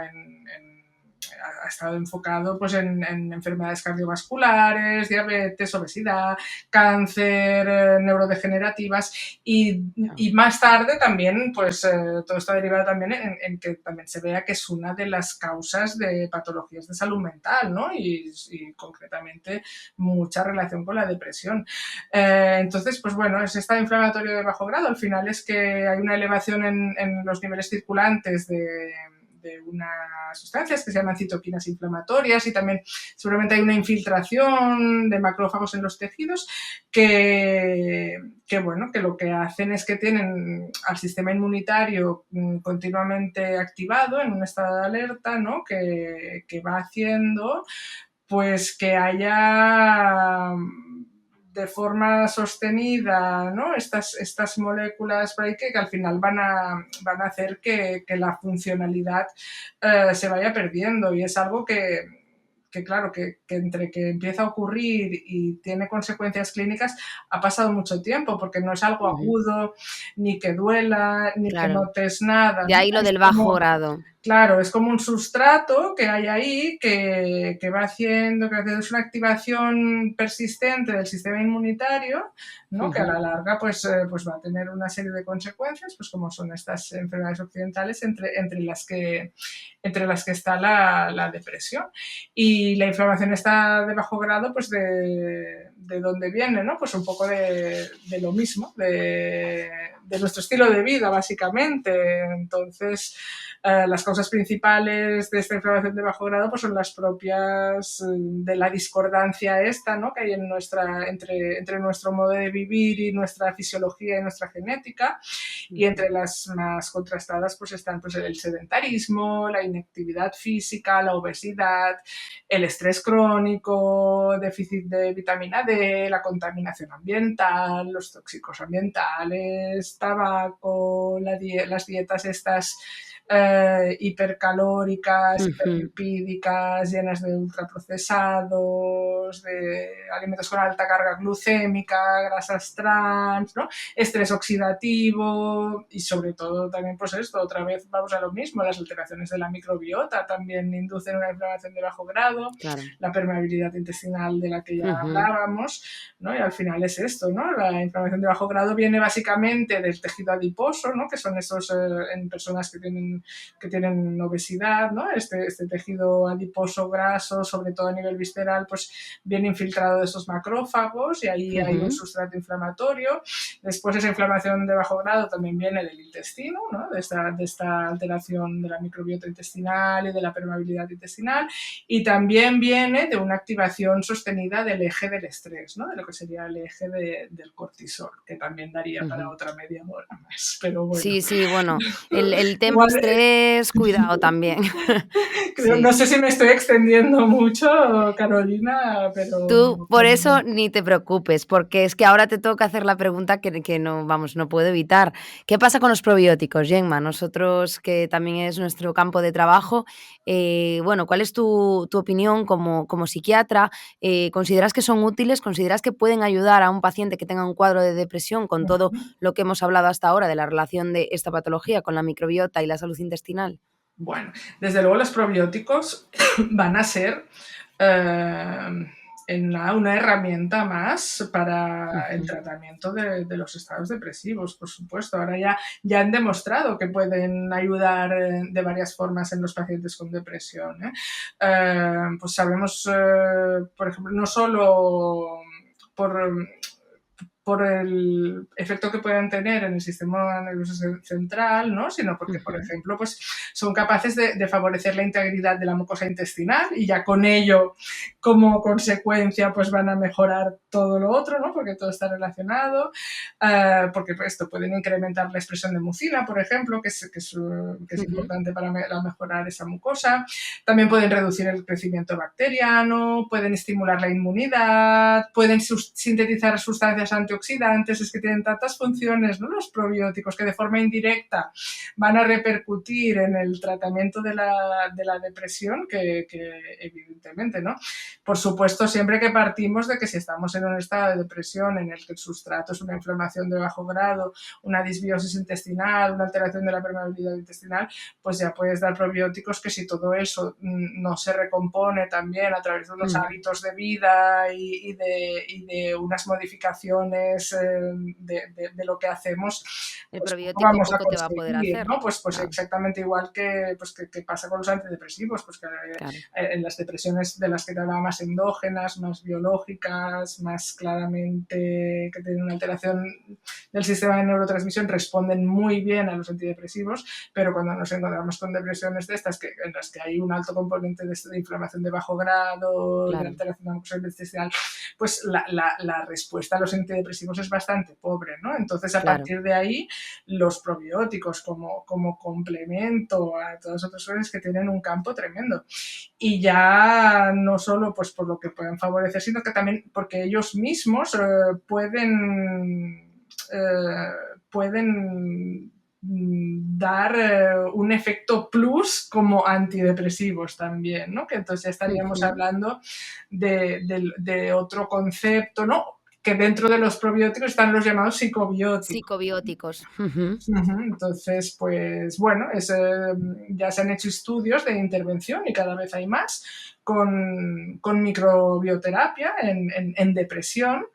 ha estado enfocado pues, en enfermedades cardiovasculares, diabetes, obesidad, cáncer, neurodegenerativas y más tarde también, pues todo esto derivado también en que también se vea que es una de las causas de patologías de salud mental, ¿no? Y concretamente mucha relación con la depresión. Entonces, pues bueno, es estado inflamatorio de bajo grado. Al final es que hay una elevación en los niveles circulantes de unas sustancias que se llaman citoquinas inflamatorias y también seguramente hay una infiltración de macrófagos en los tejidos bueno, que lo que hacen es que tienen al sistema inmunitario continuamente activado en un estado de alerta, ¿no? Que va haciendo pues que haya de forma sostenida, ¿no? Estas moléculas por ahí que al final van a hacer que la funcionalidad se vaya perdiendo y es algo que claro, que entre que empieza a ocurrir y tiene consecuencias clínicas ha pasado mucho tiempo porque no es algo Ujú, agudo, ni que duela, ni que claro. notes nada, De ¿no? ahí lo Es del bajo como, grado. claro, es como un sustrato que hay ahí que va haciendo, que es una activación persistente del sistema inmunitario, ¿no? Que a Ujú, la larga pues va a tener una serie de consecuencias, pues como son estas enfermedades occidentales entre las que está la depresión. Y la inflamación está de bajo grado, pues de dónde viene, ¿no? Pues un poco de lo mismo, de nuestro estilo de vida, básicamente. Entonces, las causas principales de esta inflamación de bajo grado pues son las propias de la discordancia esta, ¿no? Que hay entre nuestro modo de vivir y nuestra fisiología y nuestra genética. Y ujú, entre las más contrastadas pues están pues, el sedentarismo, la inactividad física, la obesidad, el estrés crónico, déficit de vitamina D, la contaminación ambiental, los tóxicos ambientales, tabaco, las dietas estas hipercalóricas, ujú. hiperlipídicas, llenas de ultraprocesados, de alimentos con alta carga glucémica, grasas trans, ¿no? Estrés oxidativo y sobre todo también pues esto, otra vez vamos a lo mismo, las alteraciones de la microbiota también inducen una inflamación de bajo grado, Claro. la permeabilidad intestinal de la que ya Ujú, hablábamos, ¿no? Y al final es esto, ¿no? La inflamación de bajo grado viene básicamente del tejido adiposo, ¿no? Que son esos en personas que tienen obesidad, ¿no? Este tejido adiposo graso, sobre todo a nivel visceral, pues viene infiltrado de esos macrófagos y ahí hay un ujú, sustrato inflamatorio. Después esa inflamación de bajo grado también viene del intestino, ¿no? De esta alteración de la microbiota intestinal y de la permeabilidad intestinal. Y también viene de una activación sostenida del eje del estrés, ¿no? De lo que sería el eje del cortisol, que también daría para ujú. otra media hora más. Pero bueno, Sí, sí, bueno, el tema igual estrés, cuidado también. creo, Sí. no sé si me estoy extendiendo mucho, Carolina, Tú, por pero eso ni te preocupes, porque es que ahora te toca hacer la pregunta que no, vamos, no puedo evitar. ¿Qué pasa con los probióticos, Gemma? Nosotros, que también es nuestro campo de trabajo, bueno, ¿cuál es tu opinión como psiquiatra? ¿Consideras que son útiles? ¿Consideras que pueden ayudar a un paciente que tenga un cuadro de depresión con todo lo que hemos hablado hasta ahora de la relación de esta patología con la microbiota y la salud intestinal? bueno, desde luego los probióticos van a ser eh, una herramienta más para el Ujú, tratamiento de los estados depresivos, por supuesto. Ahora ya han demostrado que pueden ayudar de varias formas en los pacientes con depresión. Pues sabemos, por ejemplo, no solo por por el efecto que pueden tener en el sistema nervioso central, ¿no? Sino porque, por ujú, ejemplo, pues son capaces de favorecer la integridad de la mucosa intestinal y ya con ello, como consecuencia, pues van a mejorar todo lo otro, ¿no? Porque todo está relacionado, porque pues, esto pueden incrementar la expresión de mucina, por ejemplo, que es ujú. importante para mejorar esa mucosa. También pueden reducir el crecimiento bacteriano, pueden estimular la inmunidad, pueden sintetizar sustancias antioxidantes antioxidantes, es que tienen tantas funciones, ¿no? Los probióticos que de forma indirecta van a repercutir en el tratamiento de la depresión que evidentemente, ¿no? Por supuesto, siempre que partimos de que si estamos en un estado de depresión en el que el sustrato es una inflamación de bajo grado, una disbiosis intestinal, una alteración de la permeabilidad intestinal, pues ya puedes dar probióticos que si todo eso no se recompone también a través de unos hábitos de vida y de unas modificaciones de lo que hacemos, El pues poco probiótico vamos a poco te va a poder conseguir, hacer. ¿no? Pues Claro, exactamente igual que pasa con los antidepresivos, pues que claro. en las depresiones de las que te hablaba más endógenas, más biológicas, más claramente que tienen una alteración del sistema de neurotransmisión, responden muy bien a los antidepresivos, pero cuando nos encontramos con depresiones de estas en las que hay un alto componente de inflamación de bajo grado, de Claro. alteración de la mucosa intestinal, pues la respuesta a los antidepresivos es bastante pobre, ¿no? Entonces, a Claro. partir de ahí, los probióticos como complemento a todas las otras cosas que tienen un campo tremendo. Y ya no solo pues por lo que pueden favorecer, sino que también porque ellos mismos pueden dar un efecto plus como antidepresivos también, ¿no? Que entonces ya estaríamos hablando de otro concepto, ¿no? Que dentro de los probióticos están los llamados psicobióticos. Psicobióticos. Entonces, pues bueno, ya se han hecho estudios de intervención y cada vez hay más con microbioterapia en depresión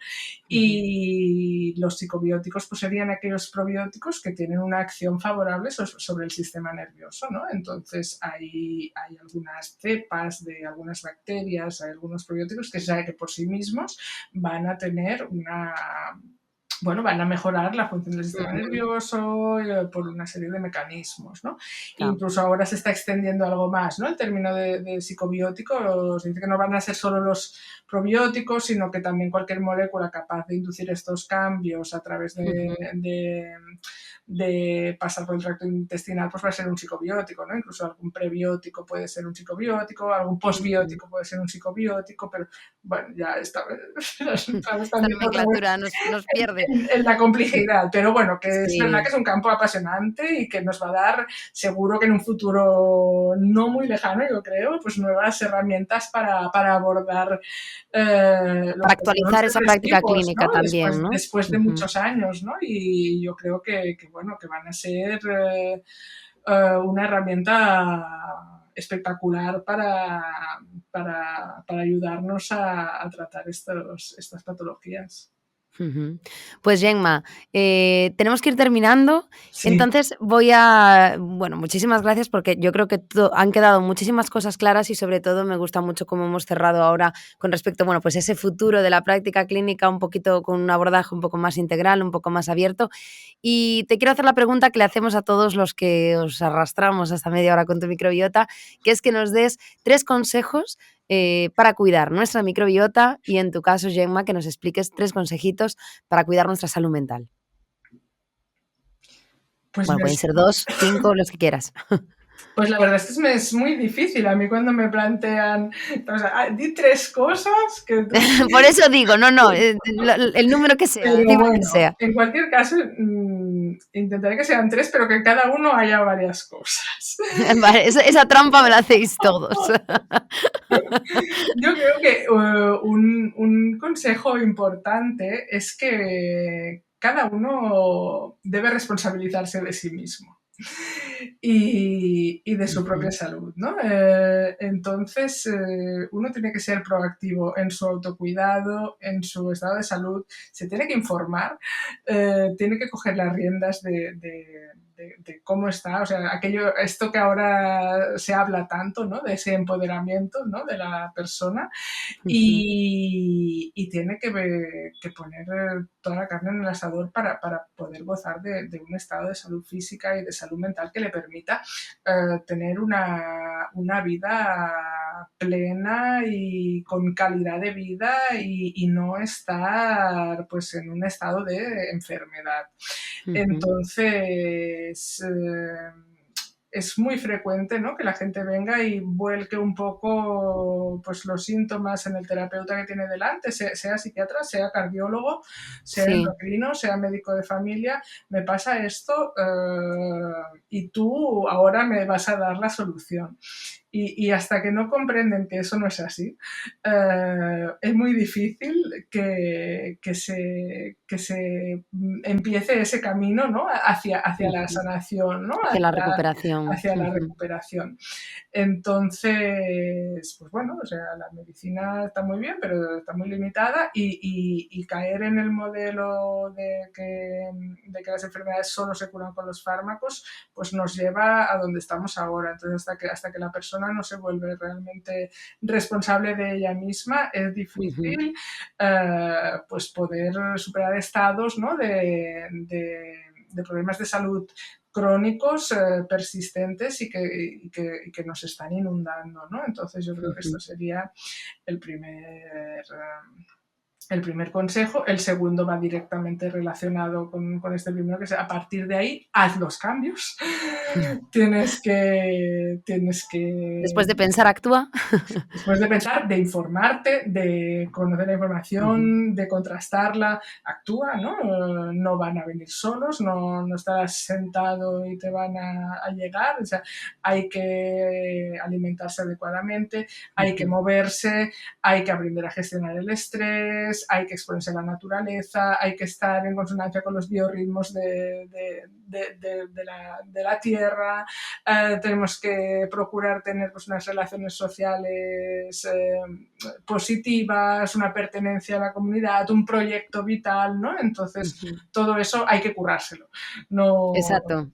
y los psicobióticos pues serían aquellos probióticos que tienen una acción favorable sobre el sistema nervioso, ¿no? Entonces hay algunas cepas de algunas bacterias, hay algunos probióticos que se sabe que por sí mismos van a tener van a mejorar la función del sistema nervioso por una serie de mecanismos, ¿no? Claro. Incluso ahora se está extendiendo algo más, ¿no? El término de psicobiótico, se dice que no van a ser solo los probióticos, sino que también cualquier molécula capaz de inducir estos cambios a través de pasar por el tracto intestinal, pues va a ser un psicobiótico, ¿no? Incluso algún prebiótico puede ser un psicobiótico, algún posbiótico puede ser un psicobiótico, pero bueno, ya estamos Esta también nomenclatura nos pierde. en la complejidad, pero bueno, que es verdad que Sí. es un campo apasionante y que nos va a dar, seguro que en un futuro no muy lejano, yo creo, pues nuevas herramientas para abordar Para los trastornos actualizar esa práctica depresivos, ¿no? clínica también, ¿no? Después de muchos años, ¿no? Y yo creo que van a ser una herramienta espectacular para ayudarnos a tratar estas patologías. Pues Gemma, tenemos que ir terminando, Sí, entonces bueno, muchísimas gracias porque yo creo que han quedado muchísimas cosas claras y sobre todo me gusta mucho cómo hemos cerrado ahora con respecto, bueno, pues ese futuro de la práctica clínica un poquito con un abordaje un poco más integral, un poco más abierto. Y te quiero hacer la pregunta que le hacemos a todos los que os arrastramos hasta media hora con tu microbiota, que es que nos des 3 consejos para cuidar nuestra microbiota y en tu caso, Gemma, que nos expliques 3 consejitos para cuidar nuestra salud mental. pues, Bueno, pueden ser 2, 5, los que quieras. pues la verdad es que es muy difícil a mí cuando me plantean, o sea, di tres cosas que tú... Por eso digo, no, el número que sea, la Pero cifra que bueno, sea. en cualquier caso, intentaré que sean tres, pero que en cada uno haya varias cosas. Vale, esa trampa me la hacéis todos. Yo creo que un consejo importante es que cada uno debe responsabilizarse de sí mismo y de su propia Ujú, salud, ¿no? Entonces, uno tiene que ser proactivo en su autocuidado, en su estado de salud, se tiene que informar, tiene que coger las riendas de cómo está, o sea, esto que ahora se habla tanto, ¿no? De ese empoderamiento, ¿no? De la persona ujú, y tiene que poner toda la carne en el asador para poder gozar de un estado de salud física y de salud mental que le permita tener una vida plena y con calidad de vida y no estar pues en un estado de enfermedad. ujú. Entonces, es muy frecuente, ¿no?, que la gente venga y vuelque un poco pues, los síntomas en el terapeuta que tiene delante, sea psiquiatra, sea cardiólogo, sea Sí. endocrino, sea médico de familia. Me pasa esto y tú ahora me vas a dar la solución. Y hasta que no comprenden que eso no es así, es muy difícil que se empiece ese camino, ¿no?, hacia la Ujú. sanación, ¿no?, Hacia la recuperación. hacia la Ujú. recuperación. Entonces, pues bueno, o sea, la medicina está muy bien, pero está muy limitada y caer en el modelo de que las enfermedades solo se curan con los fármacos, pues nos lleva a donde estamos ahora. Entonces, hasta que la persona no se vuelve realmente responsable de ella misma, es Ujú. difícil pues poder superar estados, ¿no?, de problemas de salud crónicos, persistentes y que nos están inundando, ¿no? Entonces yo creo que esto Ujú. sería el primer, el primer consejo. El segundo va directamente relacionado con este primero, que es a partir de ahí, haz los cambios. Tienes que Después de pensar, actúa. Después de pensar, de informarte, de conocer la Ujú. información, de contrastarla, actúa, ¿no? No van a venir solos, no estarás sentado y te van a llegar, o sea, hay que alimentarse adecuadamente, hay que Ujú. moverse, hay que aprender a gestionar el estrés, hay que exponerse a la naturaleza, hay que estar en consonancia con los biorritmos de la tierra, tenemos que procurar tener pues, unas relaciones sociales positivas, una pertenencia a la comunidad, un proyecto vital, ¿no? Entonces, Ujú. todo eso hay que currárselo. No, Exacto.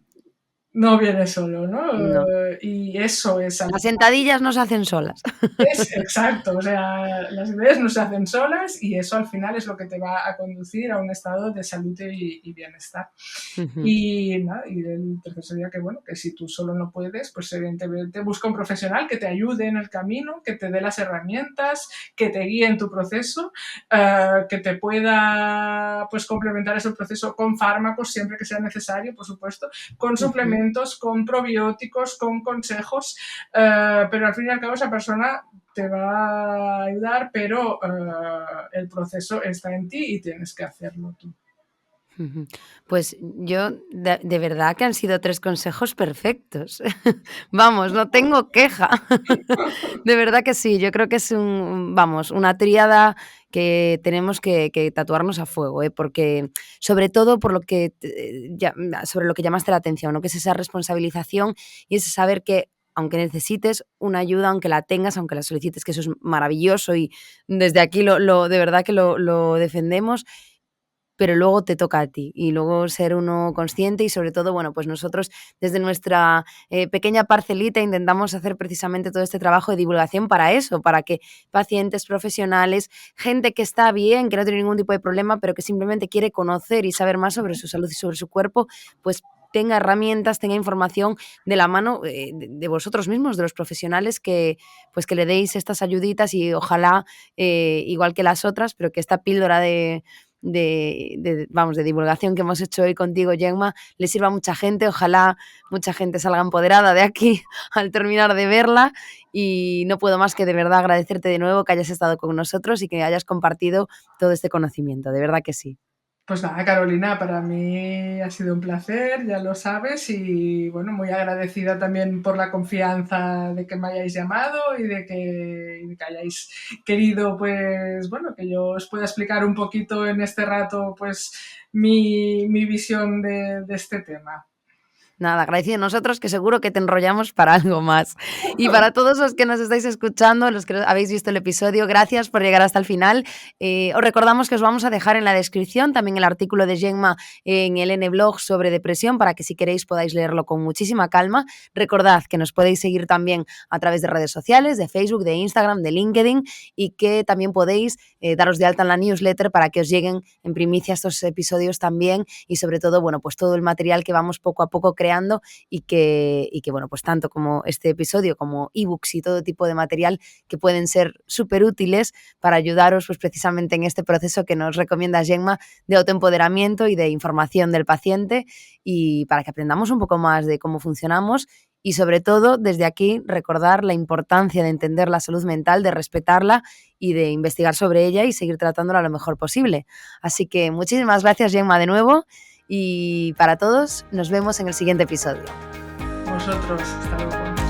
no viene solo, ¿no? No. Y eso es al Las sentadillas no se hacen solas. exacto, o sea, las ideas no se hacen solas y eso al final es lo que te va a conducir a un estado de salud y bienestar. Ujú. Y nada, y el tercer sería que, bueno, que si tú solo no puedes, pues evidentemente busca un profesional que te ayude en el camino, que te dé las herramientas, que te guíe en tu proceso, que te pueda pues complementar ese proceso con fármacos siempre que sea necesario, por supuesto, con Ujú. suplementos, con probióticos, con consejos, pero al fin y al cabo esa persona te va a ayudar, pero el proceso está en ti y tienes que hacerlo tú. Ujú. Pues yo, de verdad que han sido 3 consejos perfectos. Vamos, no tengo queja. De verdad que sí, yo creo que es vamos, una tríada que tenemos que tatuarnos a fuego, porque sobre todo por lo que sobre lo que llamaste la atención, ¿no? Que es esa responsabilización y ese saber que aunque necesites una ayuda, aunque la tengas, aunque la solicites, que eso es maravilloso y desde aquí de verdad que lo defendemos, pero luego te toca a ti y luego ser uno consciente y sobre todo, bueno, pues nosotros desde nuestra pequeña parcelita intentamos hacer precisamente todo este trabajo de divulgación para eso, para que pacientes, profesionales, gente que está bien, que no tiene ningún tipo de problema, pero que simplemente quiere conocer y saber más sobre su salud y sobre su cuerpo, pues tenga herramientas, tenga información de la mano de vosotros mismos, de los profesionales pues que le deis estas ayuditas y ojalá, igual que las otras, pero que esta píldora vamos, de divulgación que hemos hecho hoy contigo, Gemma, le sirva a mucha gente. Ojalá mucha gente salga empoderada de aquí al terminar de verla y no puedo más que de verdad agradecerte de nuevo que hayas estado con nosotros y que hayas compartido todo este conocimiento, de verdad que sí. Pues nada, Carolina, para mí ha sido un placer, ya lo sabes, y bueno, muy agradecida también por la confianza de que me hayáis llamado y de que hayáis querido, pues bueno, que yo os pueda explicar un poquito en este rato, pues mi visión de este tema. Nada, agradecido nosotros, que seguro que te enrollamos para algo más. Y para todos los que nos estáis escuchando, los que habéis visto el episodio, gracias por llegar hasta el final. Os recordamos que os vamos a dejar en la descripción también el artículo de Gemma en el N-Blog sobre depresión para que si queréis podáis leerlo con muchísima calma. Recordad que nos podéis seguir también a través de redes sociales, de Facebook, de Instagram, de LinkedIn y que también podéis daros de alta en la newsletter para que os lleguen en primicia estos episodios también y sobre todo, bueno, pues todo el material que vamos poco a poco creando y que bueno, pues tanto como este episodio como ebooks y todo tipo de material que pueden ser súper útiles para ayudaros pues precisamente en este proceso que nos recomienda Gemma de autoempoderamiento y de información del paciente y para que aprendamos un poco más de cómo funcionamos y sobre todo desde aquí recordar la importancia de entender la salud mental, de respetarla y de investigar sobre ella y seguir tratándola lo mejor posible. Así que muchísimas gracias, Gemma, de nuevo, y para todos nos vemos en el siguiente episodio. Vosotros, hasta luego.